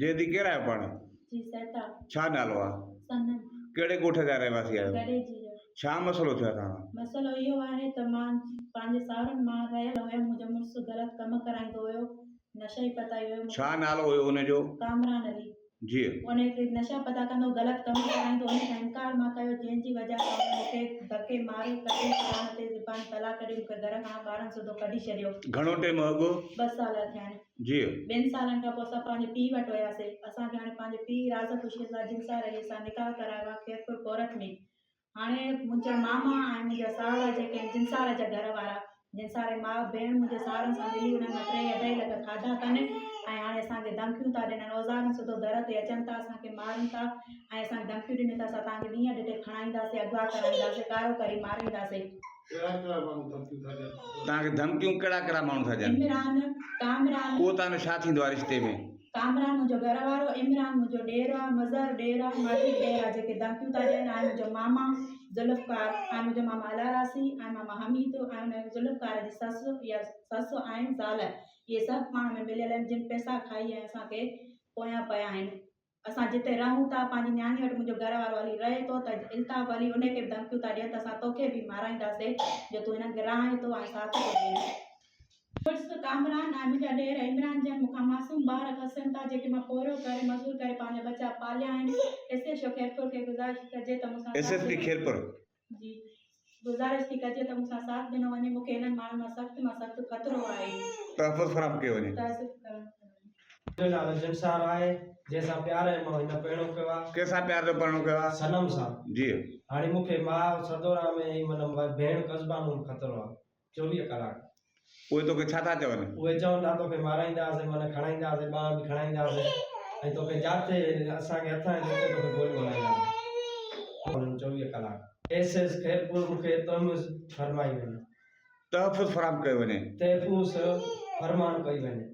जयदी केड़ा है पण जी सहता छा नालो आ सनम केड़े ॻोठ जा रहवासी आहियो गड़े जी जो छा मसलो थियो तव्हां मसलो इहो आहे त मां पंहिंजे सावरनि मां रहियल हुयमि मुंहिंजो मुड़ुसु ग़लति कमु कराईंदो हुयो नशा ई पताई हुयो छा नालो हुयो हुनजो कामरान अली जी उन खे नशा पता कंदो ग़लति कमु कराईंदो उन खां इनकार मां कयो जंहिंजी वजह सां उन मूंखे धके मारे कटे ज़बान ते ज़बान तलाक ॾेई मूंखे घर खां ॿारनि सुधो कढी छॾियो घणो टाइम अॻु 2 साल थिया आहिनि जी 2 सालनि खां पोइ असां पंहिंजे पीउ वटि वियासीं असांखे हाणे पंहिंजे पीउ राज़ ख़ुशीअ सां जिनसार अली सां निकाह करायो आहे खेरपुर कोरट में हाणे मुंहिंजा मामा ऐं मुंहिंजा सावरा जेके आहिनि जिनसार जा घर वारा जिनसार माउ भेण मुंहिंजे सावरनि सां मिली हुननि मां 2.5 लख खाधा अथनि ऐं हाणे असांखे धमकियूं था ॾियनि औज़ारनि सुधो दर ते अचनि था असांखे मारनि था ऐं असांखे धमकियूं ॾिनी था असां तव्हांखे ॾींहं ॾिठे खणाईंदासीं अगवा कराईंदासीं कारो करे मारींदासीं तव्हांखे धमकियूं कहिड़ा कहिड़ा माण्हू था ॾियनि इमरान कामरान पोइ तव्हांजो छा थींदो आहे रिश्ते में कामरान मुंहिंजो घर वारो इमरान मुंहिंजो ॾेर आहे मज़हर ॾेर आहे माजिद ॾेर आहे जेके धमकियूं था ॾियनि ऐं मुंहिंजो मामा ज़ुल्फ़कार ऐं मुंहिंजो मामा अलारासी ऐं मामा हमीद ऐं हुन ज़ुल्फ़कार जी ससु या ससु ऐं ज़ाल इहे सभु पाण में मिलियल आहिनि जिन पैसा खाई ऐं असांखे पोयां पिया आहिनि असां जिते रहूं था पंहिंजी न्याणी वटि मुंहिंजो घर वारो हली रहे थो त इल्ताफ़ अली उनखे बि धमकियूं था ॾियनि त असां तोखे बि माराईंदासीं जो तूं हिननि खे रहाए थो ऐं साथ थो ॾिए मुड़ुसु कामरान ऐं मुंहिंजा ॾेर इमरान जन मूंखां मासूम ॿार खसनि था जेके मां पोरियो करे मज़ूर करे पंहिंजा बच्चा पालिया आहिनि एसएचओ खेरपुर खे गुज़ारिश कजे त मूंसां एसएसपी खेरपुर जी गुज़ारिश थी कजे त मूंसां साथ ॾिनो वञे मूंखे हिननि माण्हुनि मां सख़्तु ख़तरो आहे तहफ़ुज़ फराहम कयो वञे तहसील करणु मुंहिंजो नालो जिनसार आहे जंहिंसां प्यार आहे मां हिन पहिरियों कयो आहे कंहिंसां प्यार जो परणो कयो आहे सनम सां जी हाणे मूंखे माउ सदोरा में ई माना भेण कस्बा में ख़तरो आहे 24 कलाक उहे तोखे छा था चवनि उहे चवनि था तोखे माराईंदासीं माना खणाईंदासीं ॿार बि खणाईंदासीं ऐं तोखे जाते असांखे हथ ऐं तोखे गोली हलाईंदासीं 24 कलाक एसएस खेरपुर मूंखे तहफ़ुज़ फरमाई वञे तहफ़ुज़ फराहम कयो वञे तहफ़ुज़ फरमान कई वञे